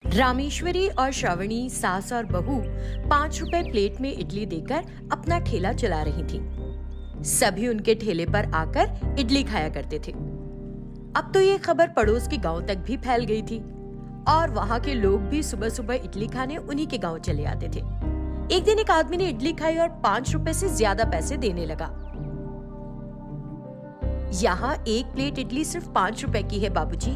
रामेश्वरी और श्रावणी सास और बहू 5 रुपए प्लेट में इडली देकर अपना ठेला चला रही थी। सभी उनके ठेले पर आकर इडली खाया करते थे। अब तो ये खबर पड़ोस के गांव तक भी फैल गई थी और वहां के लोग भी सुबह सुबह इडली खाने उन्हीं के गांव चले आते थे। एक दिन एक आदमी ने इडली खाई और 5 रुपए से ज्यादा पैसे देने लगा। यहाँ एक प्लेट इडली सिर्फ 5 रुपए की है बाबूजी।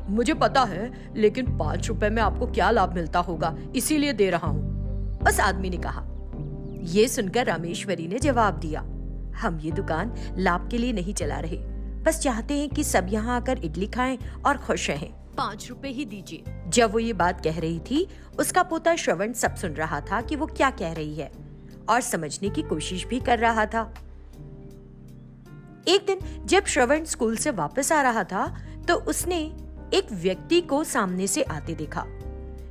मुझे पता है, लेकिन 5 रुपए में आपको क्या लाभ मिलता होगा, इसीलिए दे रहा हूँ, उस आदमी ने कहा। ये सुनकर रामेश्वरी ने जवाब दिया, हम ये दुकान लाभ के लिए नहीं चला रहे, बस चाहते हैं कि सब यहाँ आकर इडली खाएं और खुश रहें। 5 रुपए ही दीजिए। जब वो ये बात कह रही थी, उसका पोता श्रवण सब सुन रहा था कि वो क्या कह रही है और समझने की कोशिश भी कर रहा था। एक दिन जब श्रवण स्कूल से वापस आ रहा था तो उसने एक व्यक्ति को सामने से आते देखा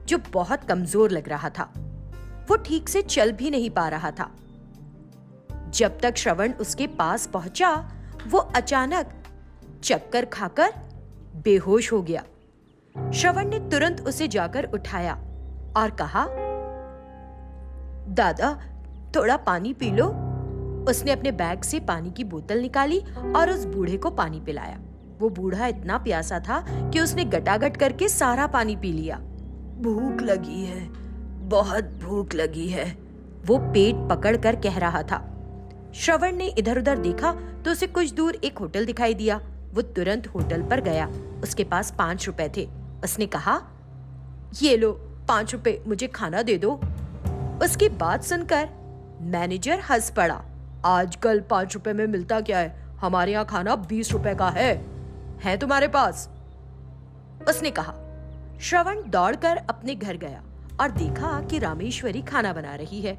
जो बहुत कमजोर लग रहा था। वो ठीक से चल भी नहीं पा रहा था। जब तक श्रवण उसके पास पहुंचा, वो अचानक चक्कर खाकर बेहोश हो गया। श्रवण ने तुरंत उसे जाकर उठाया और कहा, दादा थोड़ा पानी पी लो। उसने अपने बैग से पानी की बोतल निकाली और उस बूढ़े को पानी पिलाया। वो बूढ़ा इतना प्यासा था कि उसने गटागट करके सारा पानी पी लिया। भूख लगी है, बहुत भूख लगी है, वो पेट पकड़कर कह रहा था। श्रवण ने इधर उधर देखा तो उसे कुछ दूर एक होटल दिखाई दिया। वो तुरंत होटल पर गया। उसके पास 5 रुपए थे। उसने कहा, ये लो 5 रुपए, मुझे खाना दे दो। उसकी बात सुनकर मैनेजर हंस पड़ा। आजकल 5 रुपए में मिलता क्या है, हमारे यहाँ खाना 20 रुपए का है तुम्हारे पास? उसने कहा। श्रवण दौड़कर अपने घर गया और देखा कि रामेश्वरी खाना बना रही है।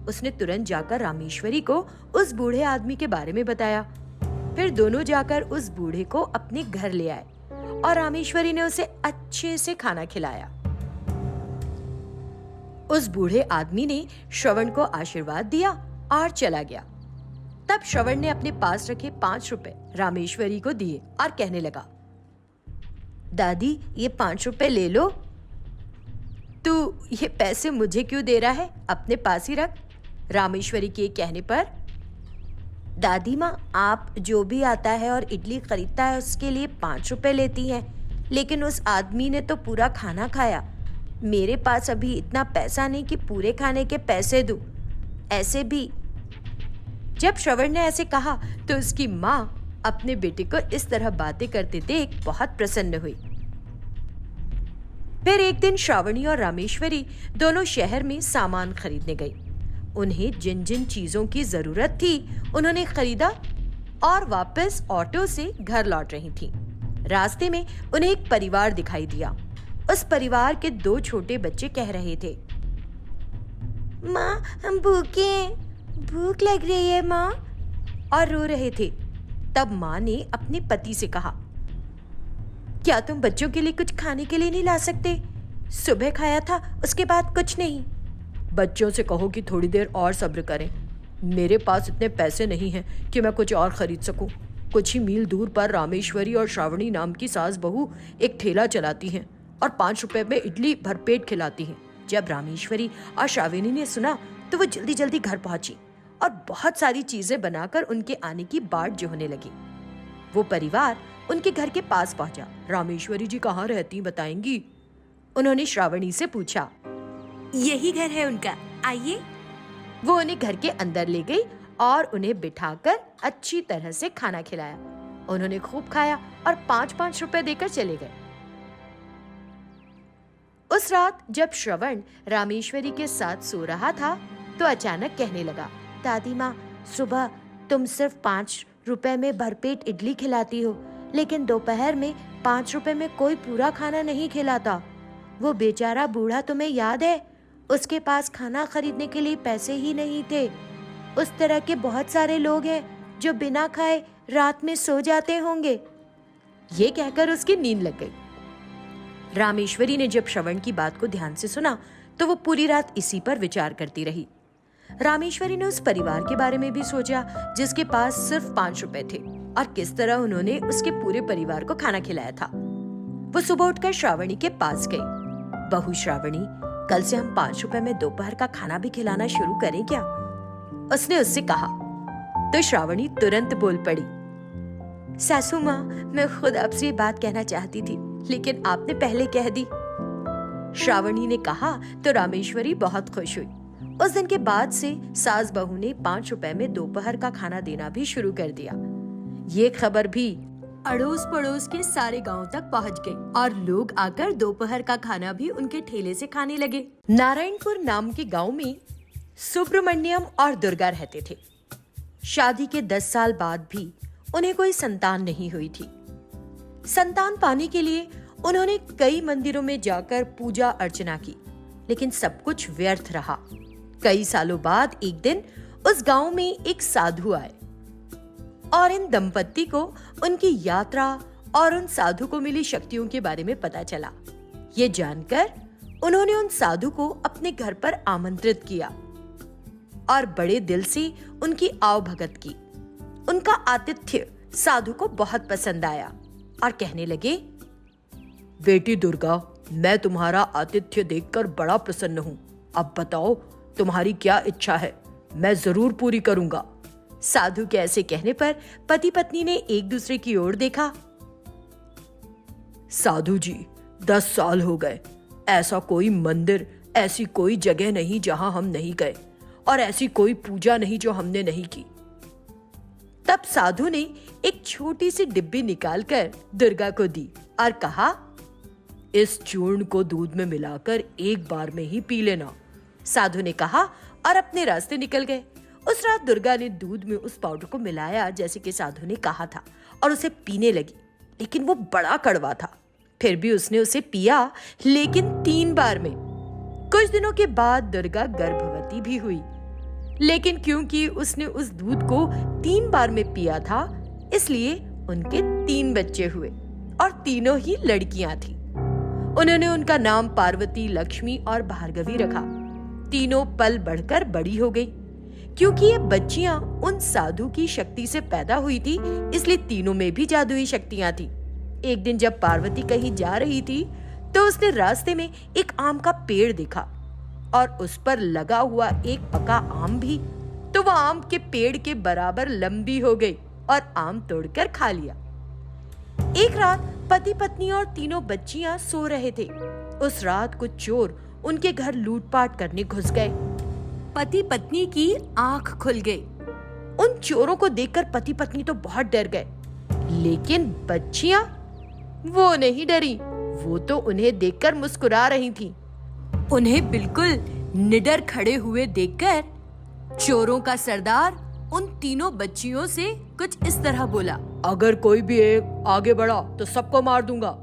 उसने तुरंत जाकर रामेश्वरी को उस बूढ़े आदमी के बारे में बताया। फिर दोनों जाकर उस बूढ़े को अपने घर ले आए और रामेश्वरी ने उसे अच्छे से खाना खिलाया। उस बूढ़े आदमी ने श्रवण को आशीर्वाद दिया और चला गया। तब श्रवण ने अपने पास रखे 5 रुपए रामेश्वरी को दिए और कहने लगा, दादी ये 5 रुपए ले लो। तू ये पैसे मुझे क्यों दे रहा है, अपने पास ही रख। रामेश्वरी के कहने पर, दादी माँ आप जो भी आता है और इडली खरीदता है उसके लिए 5 रुपए लेती हैं, लेकिन उस आदमी ने तो पूरा खाना खाया। मेरे पास अभी इतना पैसा नहीं कि पूरे खाने के पैसे दूं। ऐसे भी। जब श्रवण ने ऐसे कहा तो उसकी माँ अपने बेटे को इस तरह बातें करते देख बहुत प्रसन्न हुई। फिर एक दिन श्रावणी और रामेश्वरी दोनों शहर में सामान खरीदने गई। उन्हें जिन जिन चीजों की जरूरत थी उन्होंने खरीदा और वापस ऑटो से घर लौट रही थी। रास्ते में उन्हें एक परिवार दिखाई दिया। उस परिवार के 2 छोटे बच्चे कह रहे थे, माँ हम भूखे हैं, भूख लग रही है माँ, और रो रहे थे। तब माँ ने अपने पति से कहा, क्या तुम बच्चों के लिए कुछ खाने के लिए नहीं ला सकते? सुबह खाया था, उसके बाद कुछ नहीं। बच्चों से कहो कि थोड़ी देर और सब्र करें। मेरे पास इतने पैसे नहीं हैं कि मैं कुछ और खरीद सकूं। कुछ ही मील दूर पर रामेश्वरी और श्रावणी नाम की सास बहू एक ठेला चलाती हैं और 5 रुपए में इडली भरपेट खिलाती हैं। जब रामेश्वरी और श्रावणी ने सुना तो वो जल्दी जल्दी घर पहुंची और बहुत सारी चीजें बनाकर उनके आने की बाट जोहने लगी। वो परिवार उनके घर के पास पहुंचा। रामेश्वरी जी कहाँ रहती बताएंगी? उन्होंने श्रावणी से पूछा। यही घर है उनका, आइए। वो उन्हें घर के अंदर ले गई और उन्हें बिठाकर अच्छी तरह से खाना खिलाया। उन्होंने खूब खाया और 5-5 रुपए देकर चले गए। उस रात जब श्रवण रामेश्वरी के साथ सो रहा था तो अचानक कहने लगा, दादी माँ सुबह तुम सिर्फ 5 रुपए में भरपेट इडली खिलाती हो, लेकिन दोपहर में 5 रुपए में कोई पूरा खाना नहीं खिलाता। वो बेचारा बूढ़ा तुम्हें याद है? उसके पास खाना खरीदने के लिए पैसे ही नहीं थे। उस तरह के बहुत सारे लोग हैं जो बिना खाए रात में सो जाते होंगे। ये कहकर उसकी नींद लग गई। रामेश्वरी ने जब श्रवण की बात को ध्यान से सुना तो वो पूरी रात इसी पर विचार करती रही। रामेश्वरी ने उस परिवार के बारे में भी सोचा जिसके पास सिर्फ 5 रुपए थे और किस तरह उन्होंने उसके पूरे परिवार को खाना खिलाया था। वो सुबह उठकर श्रावणी के पास गई। बहू श्रावणी, कल से हम 5 रुपए में दोपहर का खाना भी खिलाना शुरू करें क्या? उसने उससे कहा। तो श्रावणी तुरंत बोल पड़ी, सासू माँ, मैं खुद आपसे ये बात कहना चाहती थी, लेकिन आपने पहले कह दी। श्रावणी ने कहा तो रामेश्वरी बहुत खुश हुई। उस दिन के बाद से सास बहू ने 5 रुपए में दोपहर का खाना देना भी शुरू कर दिया। ये खबर भी अड़ोस पड़ोस के सारे गांव तक पहुंच गई और लोग आकर दोपहर का खाना भी उनके ठेले से खाने लगे। नारायणपुर नाम के गांव में सुब्रमण्यम और दुर्गा रहते थे। शादी के 10 साल बाद भी उन्हें कोई संतान नहीं हुई थी। संतान पाने के लिए उन्होंने कई मंदिरों में जाकर पूजा अर्चना की, लेकिन सब कुछ व्यर्थ रहा। कई सालों बाद एक दिन उस गांव में एक साधु आए और इन दंपत्ति को उनकी यात्रा और उन साधु को मिली शक्तियों के बारे में पता चला। ये जानकर उन्होंने उन साधु को अपने घर पर आमंत्रित किया और बड़े दिल से उनकी आवभगत की। उनका आतिथ्य साधु को बहुत पसंद आया और कहने लगे, बेटी दुर्गा, मैं तुम्हारा आतिथ्य देखकर बड़ा प्रसन्न हूँ। अब बताओ तुम्हारी क्या इच्छा है, मैं जरूर पूरी करूंगा। साधु के ऐसे कहने पर पति पत्नी ने एक दूसरे की ओर देखा। साधु जी, 10 साल हो गए, ऐसा कोई मंदिर, ऐसी कोई जगह नहीं जहां हम नहीं गए, और ऐसी कोई पूजा नहीं जो हमने नहीं की। तब साधु ने एक छोटी सी डिब्बी निकालकर दुर्गा को दी और कहा, इस चूर्ण को दूध में मिलाकर एक बार में ही पी लेना। साधु ने कहा और अपने रास्ते निकल गए। उस रात दुर्गा ने दूध में उस पाउडर को मिलाया जैसे कि साधु ने कहा था और उसे पीने लगी, लेकिन वो बड़ा कड़वा था। फिर भी उसने उसे पिया, लेकिन 3 बार में। कुछ दिनों के बाद दुर्गा गर्भवती भी हुई, लेकिन क्योंकि उसने उस दूध को 3 बार में पिया था, इसलिए उनके 3 बच्चे हुए और तीनों ही लड़कियां थी। उन्होंने उनका नाम पार्वती, लक्ष्मी और भार्गवी रखा। तीनों पल बढ़कर बड़ी हो गई। क्योंकि ये बच्चियां उन साधु की शक्ति से पैदा हुई थी, इसलिए तीनों में भी जादुई शक्तियां थी। एक दिन जब पार्वती कहीं जा रही थी तो उसने रास्ते में एक आम का पेड़ देखा और उस पर लगा हुआ एक पका आम भी। तो वह आम के पेड़ के बराबर लंबी हो गई और आम तोड़कर खा लिया। एक रात पति पत्नी और तीनों बच्चियां सो रहे थे। उस रात कुछ चोर उनके घर लूटपाट करने घुस गए। पति पत्नी की आंख खुल गई। उन चोरों को देखकर पति पत्नी तो बहुत डर गए, लेकिन बच्चियां वो नहीं डरी। वो तो उन्हें देखकर मुस्कुरा रही थीं। उन्हें बिल्कुल निडर खड़े हुए देखकर चोरों का सरदार उन तीनों बच्चियों से कुछ इस तरह बोला, अगर कोई भी एक आगे बढ़ा तो सबको मार दूंगा।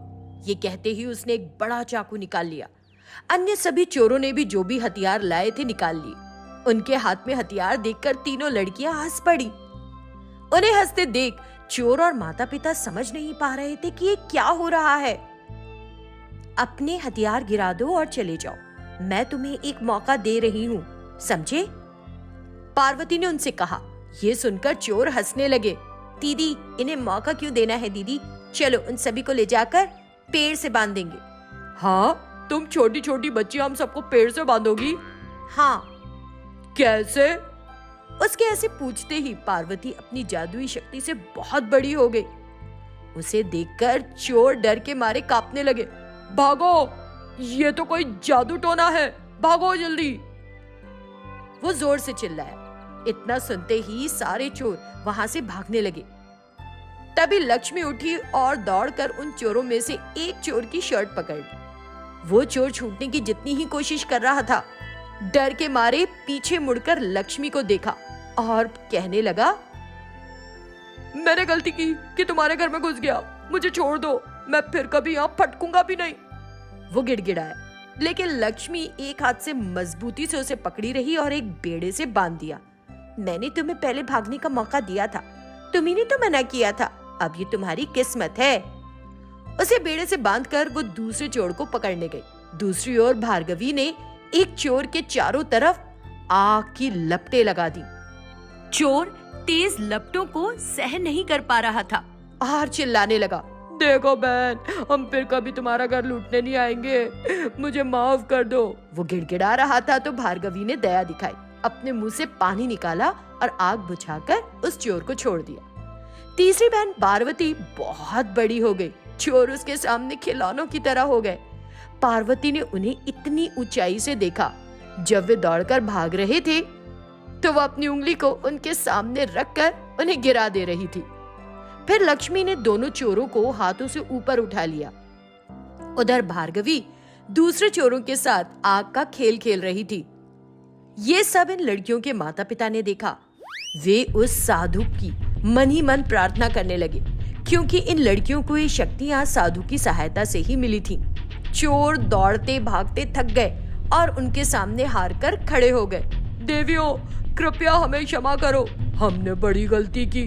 ये कहते ही उसने एक बड़ा चाकू निकाल लिया। अन्य सभी चोरों ने भी जो भी हथियार लाए थे निकाल लिए। उनके हाथ में हथियार देखकर तीनों लड़कियां हंस पड़ी। उन्हें हंसते देख चोर और माता पिता समझ नहीं पा रहे थे कि ये क्या हो रहा है। अपने हथियार गिरा दो और चले जाओ, मैं तुम्हें एक मौका दे रही हूँ, समझे? पार्वती ने उनसे कहा। ये सुनकर चोर हंसने लगे। दीदी, इन्हें मौका क्यों देना है दीदी? चलो उन सभी को ले जाकर पेड़ से बांध देंगे। हाँ, तुम छोटी छोटी बच्ची हम सबको पेड़ से बांधोगी? हाँ। कैसे? उसके ऐसे पूछते ही पार्वती अपनी जादुई शक्ति से बहुत बड़ी हो गई। उसे देखकर चोर डर के मारे कांपने लगे। भागो, ये तो कोई जादू टोना है, भागो जल्दी। वो जोर से चिल्लाया। इतना सुनते ही सारे चोर वहां से भागने लगे। तभी लक्ष्मी उठी और दौड़कर उन चोरों में से एक चोर की शर्ट पकड़ ली। वो चोर छूटने की जितनी ही कोशिश कर रहा था, डर के मारे पीछे मुड़कर लक्ष्मी को देखा और कहने लगा, मैंने गलती की कि तुम्हारे घर में घुस गया, मुझे छोड़ दो, मैं फिर कभी यहाँ फटकूंगा भी नहीं। वो गिड़गिड़ाया, लेकिन लक्ष्मी एक हाथ से मजबूती से उसे पकड़ी रही और एक बेड़े से बांध दिया। मैंने तुम्हें पहले भागने का मौका दिया था, तुम्ही ने तो मना किया था, अब ये तुम्हारी किस्मत है। उसे बेड़े से बांधकर वो दूसरे चोर को पकड़ने गई। दूसरी ओर भार्गवी ने एक चोर के चारों तरफ आग की लपटें लगा दी। चोर तेज लपटों को सहन नहीं कर पा रहा था और चिल्लाने लगा, देखो बहन, हम फिर कभी तुम्हारा घर लूटने नहीं आएंगे, मुझे माफ कर दो। वो गिड़गिड़ा रहा था तो भार्गवी ने दया दिखाई, अपने मुंह से पानी निकाला और आग बुझाकर उस चोर को छोड़ दिया। तीसरी बहन पार्वती बहुत बड़ी हो गई, चोर उसके सामने खिलौनों की तरह हो गए। पार्वती ने उन्हें इतनी ऊंचाई से देखा, जब वे दौड़कर भाग रहे थे तो वो अपनी उंगली को उनके सामने रखकर उन्हें गिरा दे रही थी। फिर लक्ष्मी ने दोनों चोरों को हाथों से ऊपर उठा लिया। उधर भार्गवी दूसरे चोरों के साथ आग का खेल खेल रही थी। ये सब इन लड़कियों के माता पिता ने देखा। वे उस साधु की मन ही मन प्रार्थना करने लगे, क्योंकि इन लड़कियों को ये शक्तियां साधु की सहायता से ही मिली थी। चोर दौड़ते भागते थक गए और उनके सामने हार कर खड़े हो गए। देवियों, कृपया हमें क्षमा करो, हमने बड़ी गलती की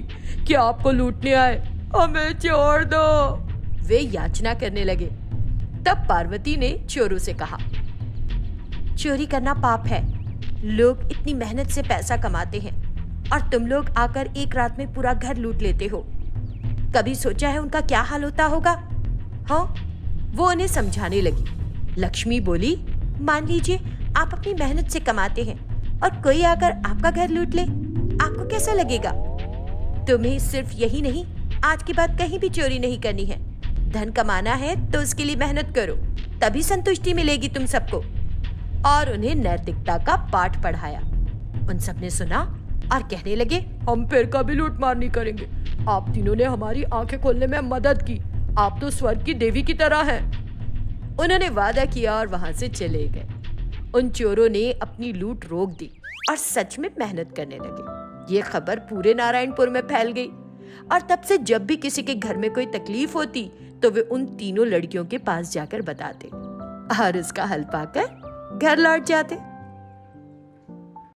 कि आपको लूटने आए, हमें छोड़ दो। वे याचना करने लगे। तब पार्वती ने चोरों से कहा, चोरी करना पाप है, लोग इतनी मेहनत से पैसा कमाते हैं और तुम लोग आकर एक रात में पूरा घर लूट लेते हो। कभी सोचा है उनका क्या हाल होता होगा? हाँ, वो उन्हें समझाने लगी। लक्ष्मी बोली, मान लीजिए आप अपनी मेहनत से कमाते हैं और कोई आकर आपका घर लूट ले, आपको कैसा लगेगा? तुम्हें सिर्फ यही नहीं, आज के बाद कहीं भी चोरी नहीं करनी है। धन कमाना है तो उसके लिए मेहनत करो, तभी संतुष्टि मिलेगी तुम सबको। और उन्हें नैतिकता का पाठ पढ़ाया। उन सब ने सुना और कहने लगे, हम फिर कभी लूट मार नहीं करेंगे। आप तीनों ने हमारी आंखें खोलने में मदद की, आप तो स्वर्ग की देवी की तरह हैं। उन्होंने वादा किया और वहां से चले गए। उन चोरों ने अपनी लूट रोक दी और सच में मेहनत करने लगे। ये खबर पूरे नारायणपुर में फैल गई और तब से जब भी किसी के घर में कोई तकलीफ होती तो वे उन तीनों लड़कियों के पास जाकर बताते और उसका हल पाकर घर लौट जाते।